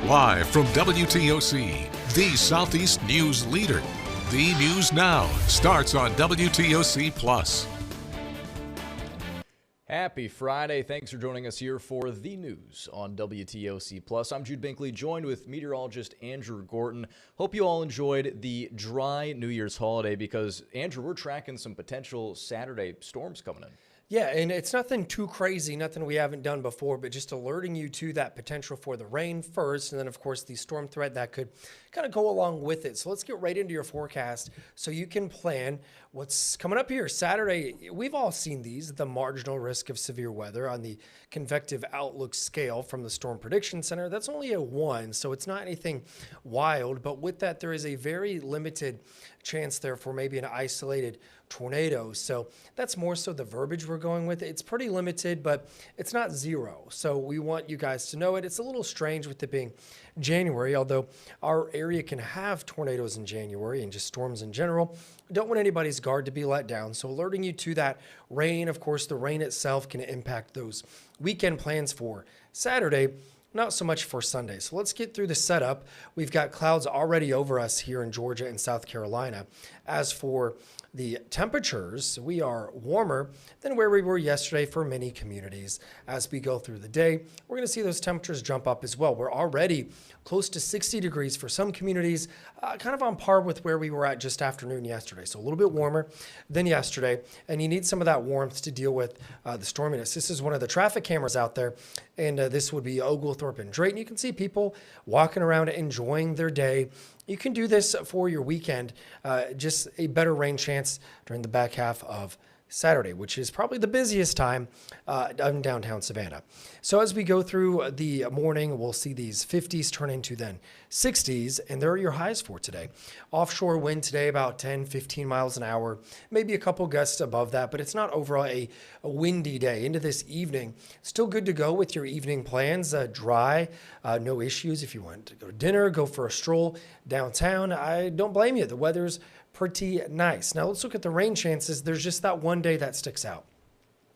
Live from WTOC, the Southeast news leader. The News Now starts on WTOC Plus. Happy Friday. Thanks for joining us here for the news on WTOC Plus. I'm Jude Binkley, joined with meteorologist Andrew Gorton. Hope you all enjoyed the dry New Year's holiday because, Andrew, we're tracking some potential Saturday storms coming in. Yeah, and it's nothing too crazy, nothing we haven't done before, but just alerting you to that potential for the rain first, and then, of course, the storm threat that could kind of go along with it. So let's get right into your forecast so you can plan what's coming up here. Saturday, we've all seen these, the marginal risk of severe weather on the convective outlook scale from the Storm Prediction Center. That's only a 1, so it's not anything wild, but with that, there is a very limited chance there for maybe an isolated tornado. So that's more so the verbiage we're going with. It's pretty limited, but it's not 0. So we want you guys to know it. It's a little strange with it being January, although our area can have tornadoes in January and just storms in general. I don't want anybody's guard to be let down. So alerting you to that rain. Of course, the rain itself can impact those weekend plans for Saturday. Not so much for Sunday. So let's get through the setup. We've got clouds already over us here in Georgia and South Carolina. As for the temperatures, we are warmer than where we were yesterday for many communities. As we go through the day, we're going to see those temperatures jump up as well. We're already close to 60 degrees for some communities, kind of on par with where we were at just afternoon yesterday. So a little bit warmer than yesterday, and you need some of that warmth to deal with the storminess. This is one of the traffic cameras out there, and this would be Oglethorpe and Drayton. You can see people walking around enjoying their day. You can do this for your weekend, just a better rain chance during the back half of Saturday, which is probably the busiest time in downtown Savannah. So as we go through the morning, we'll see these 50s turn into then 60s, and there are your highs for today. Offshore wind today about 10, 15 miles an hour, maybe a couple gusts above that, but it's not overall a windy day. Into this evening, still good to go with your evening plans. Dry, no issues. If you want to go to dinner, go for a stroll downtown, I don't blame you. The weather's pretty nice. Now let's look at the rain chances. There's just that one day that sticks out.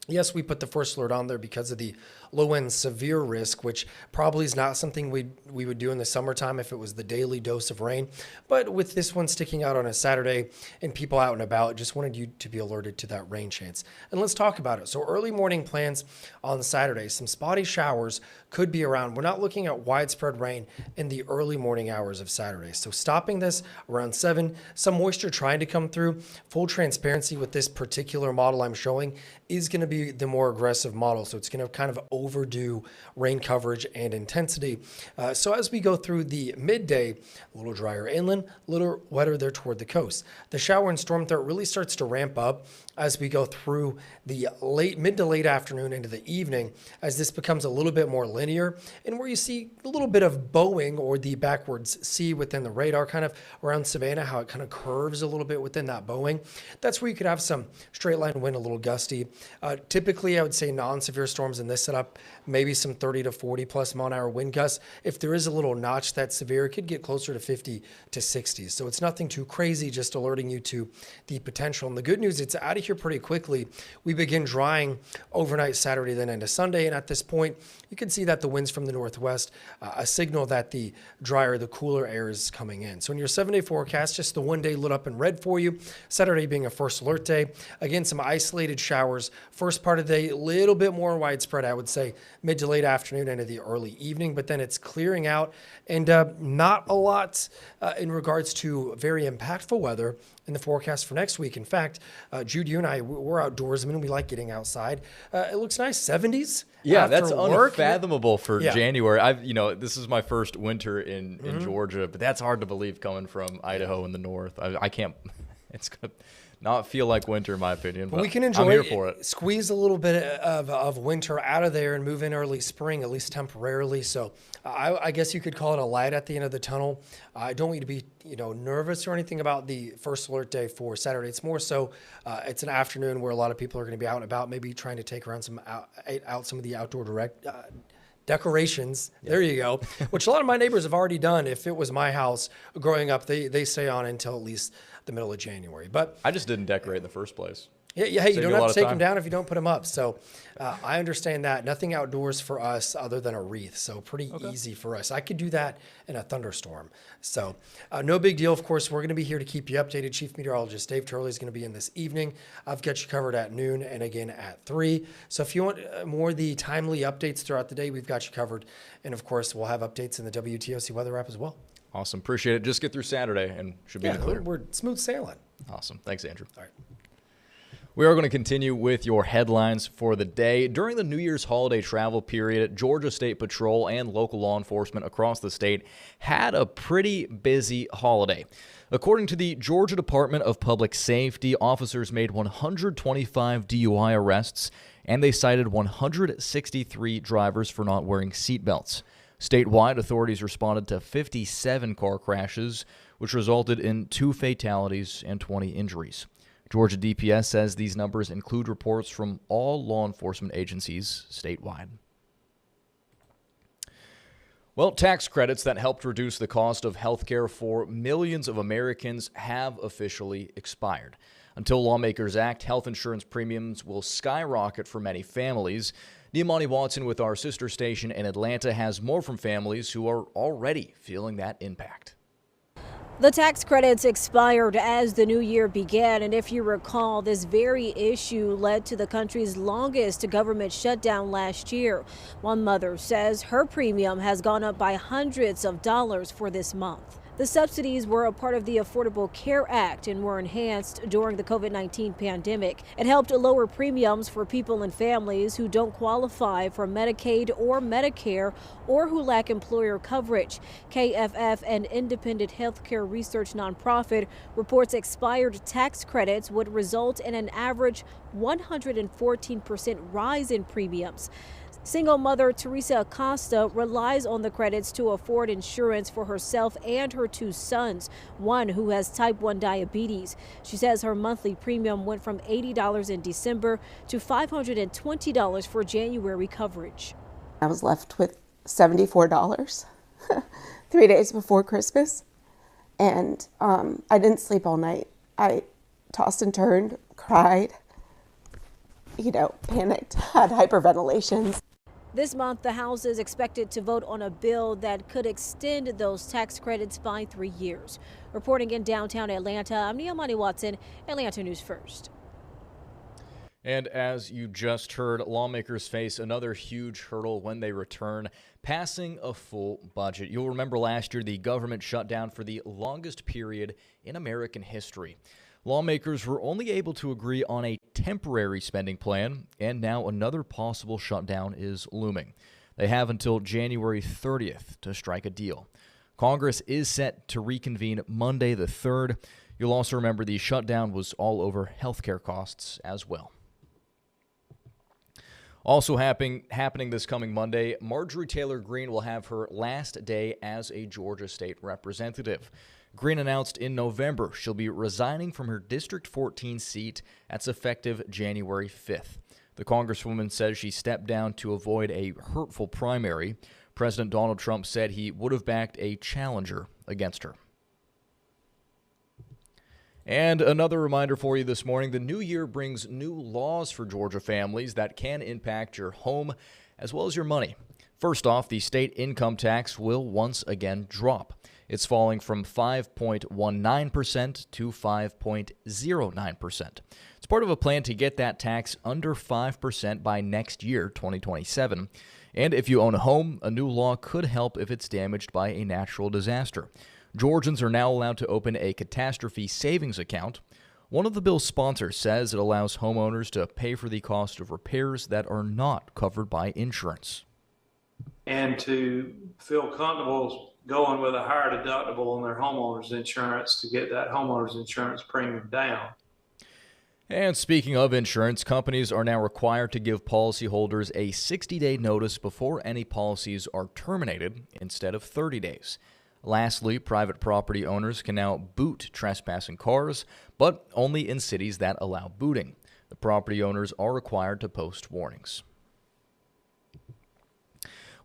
Yes, we put the first alert on there because of the low-end severe risk, which probably is not something we would do in the summertime if it was the daily dose of rain. But with this one sticking out on a Saturday and people out and about, just wanted you to be alerted to that rain chance. And let's talk about it. So early morning plans on Saturday. Some spotty showers could be around. We're not looking at widespread rain in the early morning hours of Saturday. So stopping this around 7, some moisture trying to come through. Full transparency with this particular model I'm showing is going to be the more aggressive model. So it's going to kind of overdo rain coverage and intensity. So as we go through the midday, a little drier inland, a little wetter there toward the coast. The shower and storm threat really starts to ramp up as we go through the mid to late afternoon into the evening, as this becomes a little bit more linear, and where you see a little bit of bowing or the backwards C within the radar, kind of around Savannah, how it kind of curves a little bit within that bowing. That's where you could have some straight line wind, a little gusty. Typically, I would say non-severe storms in this setup, maybe some 30 to 40 plus mile an hour wind gusts. If there is a little notch that's severe, it could get closer to 50 to 60. So it's nothing too crazy, just alerting you to the potential. And the good news, it's out of here pretty quickly. We begin drying overnight Saturday, then into Sunday. And at this point, you can see that the winds from the northwest, a signal that the drier, the cooler air is coming in. So in your 7-day forecast, just the one day lit up in red for you. Saturday being a first alert day. Again, some isolated showers. First part of the day, a little bit more widespread, I would say, mid to late afternoon into the early evening, but then it's clearing out, and not a lot in regards to very impactful weather in the forecast for next week. In fact, Jude, you and I, we're outdoorsmen. We like getting outside. It looks nice, 70s. Yeah, that's work. Unfathomable for January. This is my first winter in Georgia, but that's hard to believe coming from Idaho in the north. I can't. It's gonna not feel like winter in my opinion, but we can enjoy I'm here for it. Squeeze a little bit of winter out of there and move in early spring, at least temporarily. So I guess you could call it a light at the end of the tunnel. I don't want you to be nervous or anything about the first alert day for Saturday. It's more so it's an afternoon where a lot of people are going to be out and about, maybe trying to take around some of the outdoor decorations. There you go. Which a lot of my neighbors have already done. If it was my house growing up, they stay on until at least the middle of January. But I just didn't decorate in the first place. Yeah, hey, you Save don't you a have lot to of take time. them down if you don't put them up. So I understand that. Nothing outdoors for us other than a wreath. So pretty easy for us. I could do that in a thunderstorm. So no big deal. Of course, we're going to be here to keep you updated. Chief Meteorologist Dave Turley is going to be in this evening. I've got you covered at noon and again at 3. So if you want more of the timely updates throughout the day, we've got you covered. And of course, we'll have updates in the WTOC weather app as well. Awesome. Appreciate it. Just get through Saturday and should be in the clear. We're smooth sailing. Awesome. Thanks, Andrew. All right. We are going to continue with your headlines for the day. During the New Year's holiday travel period, Georgia State Patrol and local law enforcement across the state had a pretty busy holiday. According to the Georgia Department of Public Safety, officers made 125 DUI arrests, and they cited 163 drivers for not wearing seatbelts. Statewide, authorities responded to 57 car crashes, which resulted in 2 fatalities and 20 injuries. Georgia DPS says these numbers include reports from all law enforcement agencies statewide. Well, tax credits that helped reduce the cost of health care for millions of Americans have officially expired. Until lawmakers act, health insurance premiums will skyrocket for many families. Niamani Watson with our sister station in Atlanta has more from families who are already feeling that impact. The tax credits expired as the new year began, and if you recall, this very issue led to the country's longest government shutdown last year. One mother says her premium has gone up by hundreds of dollars for this month. The subsidies were a part of the Affordable Care Act and were enhanced during the COVID-19 pandemic. It helped lower premiums for people and families who don't qualify for Medicaid or Medicare or who lack employer coverage. KFF, an independent healthcare research nonprofit, reports expired tax credits would result in an average 114% rise in premiums. Single mother Teresa Acosta relies on the credits to afford insurance for herself and her 2 sons, one who has type 1 diabetes. She says her monthly premium went from $80 in December to $520 for January coverage. I was left with $74 3 days before Christmas, and I didn't sleep all night. I tossed and turned, cried, panicked, had hyperventilations. This month, the House is expected to vote on a bill that could extend those tax credits by 3 years. Reporting in downtown Atlanta, I'm Niamani Watson, Atlanta News First. And as you just heard, lawmakers face another huge hurdle when they return, passing a full budget. You'll remember last year the government shut down for the longest period in American history. Lawmakers were only able to agree on a temporary spending plan, and now another possible shutdown is looming. They have until January 30th to strike a deal. Congress is set to reconvene Monday the 3rd. You'll also remember the shutdown was all over healthcare costs as well. Also happening this coming Monday, Marjorie Taylor Greene will have her last day as a Georgia State Representative. Greene announced in November she'll be resigning from her District 14 seat. That's effective January 5th. The Congresswoman says she stepped down to avoid a hurtful primary. President Donald Trump said he would have backed a challenger against her. And another reminder for you this morning, the new year brings new laws for Georgia families that can impact your home as well as your money. First off, the state income tax will once again drop. It's falling from 5.19% to 5.09%. It's part of a plan to get that tax under 5% by next year, 2027. And if you own a home, a new law could help if it's damaged by a natural disaster. Georgians are now allowed to open a catastrophe savings account. One of the bill's sponsors says it allows homeowners to pay for the cost of repairs that are not covered by insurance. And to feel comfortable going with a higher deductible on their homeowner's insurance to get that homeowner's insurance premium down. And speaking of insurance, companies are now required to give policyholders a 60-day notice before any policies are terminated instead of 30 days. Lastly, private property owners can now boot trespassing cars, but only in cities that allow booting. The property owners are required to post warnings.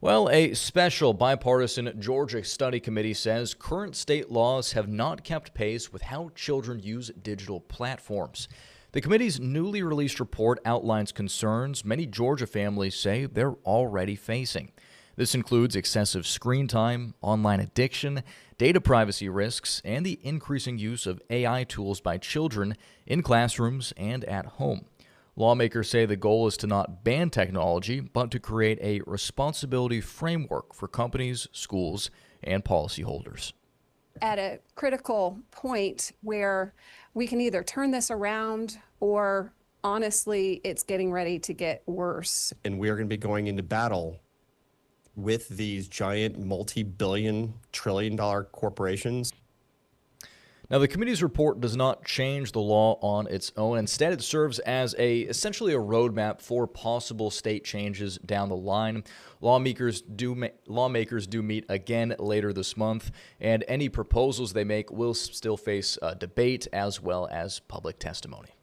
Well, a special bipartisan Georgia study committee says current state laws have not kept pace with how children use digital platforms. The committee's newly released report outlines concerns many Georgia families say they're already facing. This includes excessive screen time, online addiction, data privacy risks, and the increasing use of AI tools by children in classrooms and at home. Lawmakers say the goal is to not ban technology, but to create a responsibility framework for companies, schools, and policyholders. At a critical point where we can either turn this around or honestly, it's getting ready to get worse. And we are going to be going into battle with these giant multi-billion, trillion-dollar corporations. Now, the committee's report does not change the law on its own. Instead, it serves as essentially a roadmap for possible state changes down the line. Lawmakers do meet again later this month, and any proposals they make will still face debate as well as public testimony.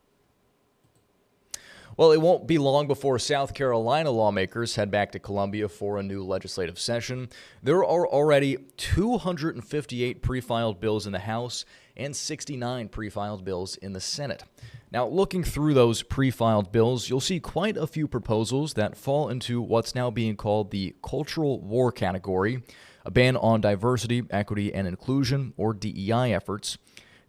Well, it won't be long before South Carolina lawmakers head back to Columbia for a new legislative session. There are already 258 pre-filed bills in the House and 69 pre-filed bills in the Senate. Now, looking through those pre-filed bills, you'll see quite a few proposals that fall into what's now being called the cultural war category, a ban on diversity, equity, and inclusion, or DEI efforts.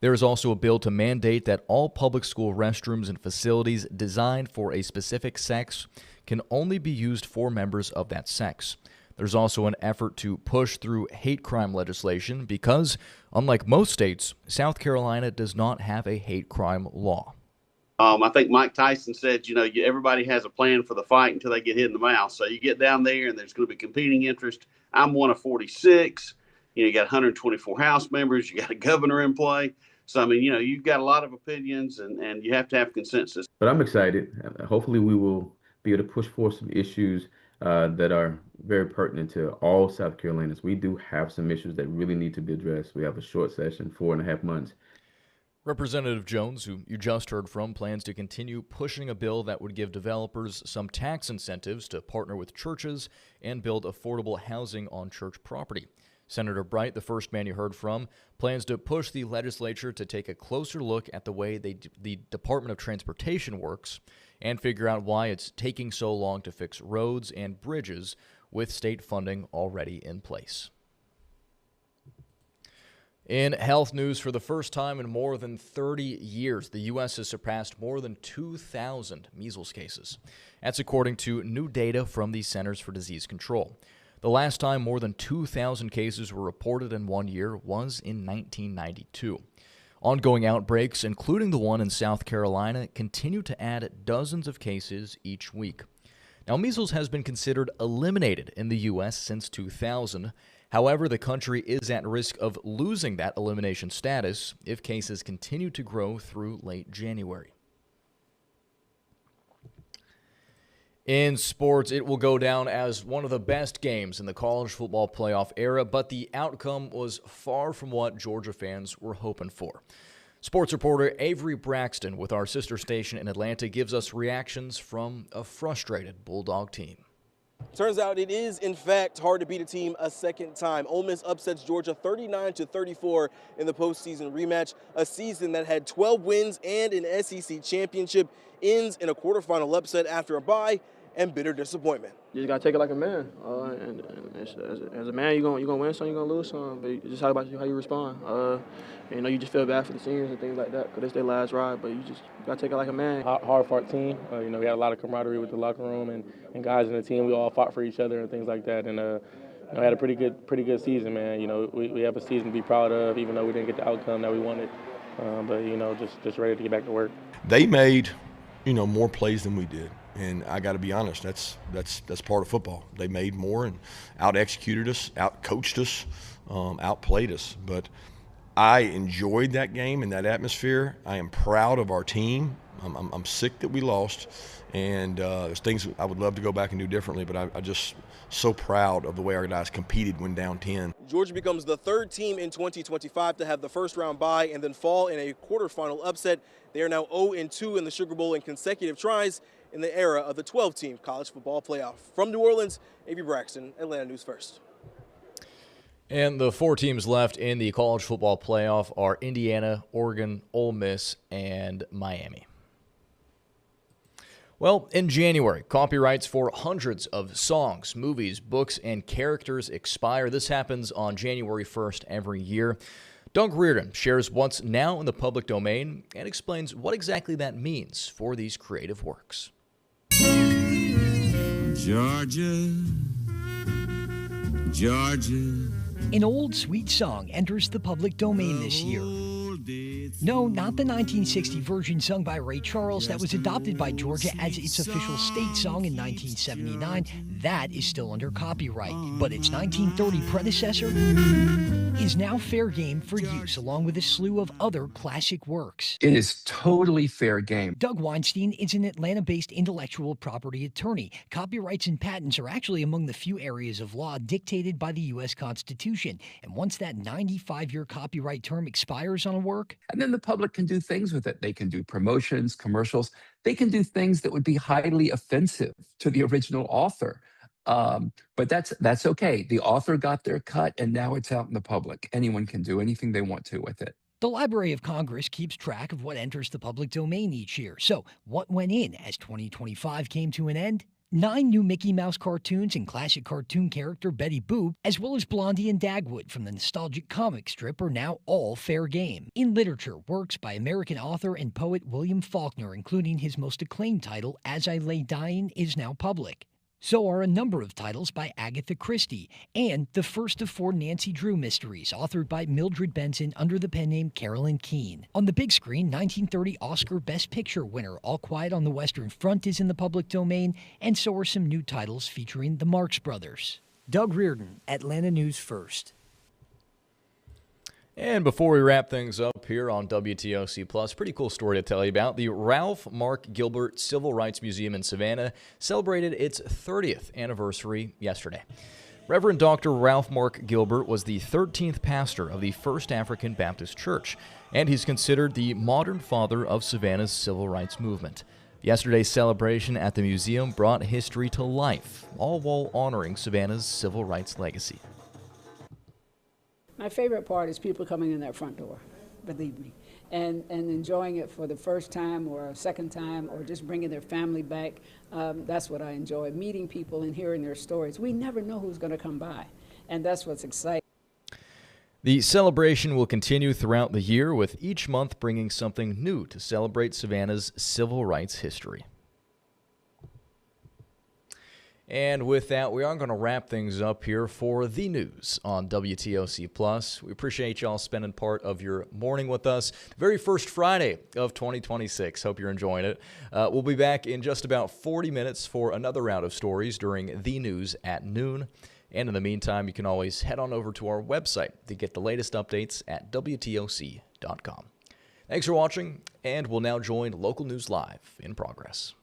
There is also a bill to mandate that all public school restrooms and facilities designed for a specific sex can only be used for members of that sex. There's also an effort to push through hate crime legislation because, unlike most states, South Carolina does not have a hate crime law. I think Mike Tyson said, everybody has a plan for the fight until they get hit in the mouth. So you get down there and there's going to be competing interest. I'm one of 46. You got 124 House members. You got a governor in play. So, you've got a lot of opinions and you have to have consensus. But I'm excited. Hopefully we will be able to push forward some issues that are very pertinent to all South Carolinians. We do have some issues that really need to be addressed. We have a short session, 4.5 months. Representative Jones, who you just heard from, plans to continue pushing a bill that would give developers some tax incentives to partner with churches and build affordable housing on church property. Senator Bright, the first man you heard from, plans to push the legislature to take a closer look at the way the Department of Transportation works and figure out why it's taking so long to fix roads and bridges with state funding already in place. In health news, for the first time in more than 30 years, the U.S. has surpassed more than 2,000 measles cases. That's according to new data from the Centers for Disease Control. The last time more than 2,000 cases were reported in 1 year was in 1992. Ongoing outbreaks, including the one in South Carolina, continue to add dozens of cases each week. Now, measles has been considered eliminated in the U.S. since 2000. However, the country is at risk of losing that elimination status if cases continue to grow through late January. In sports, it will go down as one of the best games in the college football playoff era, but the outcome was far from what Georgia fans were hoping for. Sports reporter Avery Braxton with our sister station in Atlanta gives us reactions from a frustrated Bulldog team. Turns out it is, in fact, hard to beat a team a second time. Ole Miss upsets Georgia 39-34 in the postseason rematch. A season that had 12 wins and an SEC championship ends in a quarterfinal upset after a bye and bitter disappointment. You just gotta take it like a man, and as a man, you're gonna win some, you're gonna lose some, but it's just how you respond. You just feel bad for the seniors and things like that because it's their last ride, but you gotta take it like a man. Hard for our team. We had a lot of camaraderie with the locker room and guys in the team. We all fought for each other and things like that, and we had a pretty good season, man. We have a season to be proud of, even though we didn't get the outcome that we wanted. But just ready to get back to work. They made, more plays than we did. And I got to be honest, that's part of football. They made more and out-executed us, out-coached us, outplayed us. But I enjoyed that game and that atmosphere. I am proud of our team. I'm sick that we lost. And there's things I would love to go back and do differently, but I just so proud of the way our guys competed when down 10. Georgia becomes the third team in 2025 to have the first round bye and then fall in a quarterfinal upset. They are now 0-2 in the Sugar Bowl in consecutive tries in the era of the 12-team college football playoff. From New Orleans, A.B. Braxton, Atlanta News First. And the four teams left in the college football playoff are Indiana, Oregon, Ole Miss, and Miami. Well, in January, copyrights for hundreds of songs, movies, books, and characters expire. This happens on January 1st every year. Doug Reardon shares what's now in the public domain and explains what exactly that means for these creative works. Georgia, Georgia. An old sweet song enters the public domain this year. No, not the 1960 version sung by Ray Charles that was adopted by Georgia as its official state song in 1979. That is still under copyright. But its 1930 predecessor is now fair game for use, along with a slew of other classic works. It is totally fair game. Doug Weinstein is an Atlanta-based intellectual property attorney. Copyrights and patents are actually among the few areas of law dictated by the U.S. Constitution. And once that 95-year copyright term expires on a work, and then the public can do things with it. They can do promotions, commercials. They can do things that would be highly offensive to the original author. But that's okay. The author got their cut, and now it's out in the public. Anyone can do anything they want to with it. The Library of Congress keeps track of what enters the public domain each year. So what went in as 2025 came to an end? 9 new Mickey Mouse cartoons and classic cartoon character Betty Boop, as well as Blondie and Dagwood from the nostalgic comic strip, are now all fair game. In literature, works by American author and poet William Faulkner, including his most acclaimed title, As I Lay Dying, is now public. So are a number of titles by Agatha Christie, and the first of 4 Nancy Drew mysteries, authored by Mildred Benson under the pen name Carolyn Keene. On the big screen, 1930 Oscar Best Picture winner All Quiet on the Western Front is in the public domain, and so are some new titles featuring the Marx Brothers. Doug Reardon, Atlanta News First. And before we wrap things up here on WTOC Plus, pretty cool story to tell you about. The Ralph Mark Gilbert Civil Rights Museum in Savannah celebrated its 30th anniversary yesterday. Reverend Dr. Ralph Mark Gilbert was the 13th pastor of the First African Baptist Church, and he's considered the modern father of Savannah's civil rights movement. Yesterday's celebration at the museum brought history to life, all while honoring Savannah's civil rights legacy. My favorite part is people coming in that front door, believe me, and enjoying it for the first time or a second time or just bringing their family back. That's what I enjoy, meeting people and hearing their stories. We never know who's going to come by, and that's what's exciting. The celebration will continue throughout the year, with each month bringing something new to celebrate Savannah's civil rights history. And with that, we are going to wrap things up here for the news on WTOC Plus. We appreciate y'all spending part of your morning with us. Very first Friday of 2026. Hope you're enjoying it. We'll be back in just about 40 minutes for another round of stories during the news at noon. And in the meantime, you can always head on over to our website to get the latest updates at WTOC.com. Thanks for watching, and we'll now join Local News Live in progress.